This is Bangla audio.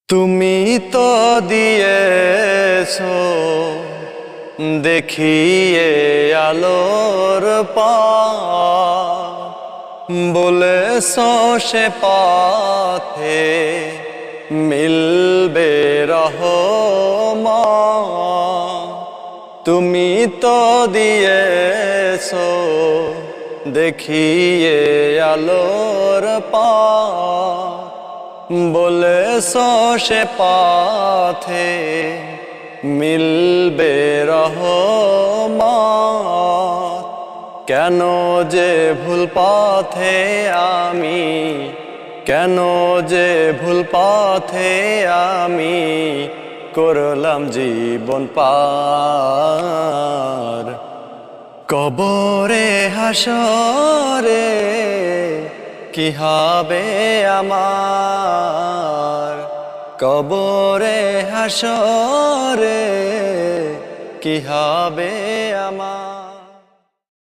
তুমি তো দিয়েছো দেখিয়ে আলোর পথ, বলেছো সে পথে মিলবে রহমত। তুমি তো দিয়েছো দেখিয়ে আলোর পথ, বলেছো সে পথে মিলবে রহমত। কেন যে ভুল পথে আমি, কেন যে ভুল পথে আমি করলাম জীবন পার। কবরে হাসরে কি হবে আমার, কবরে হাসরে কি হবে আমার।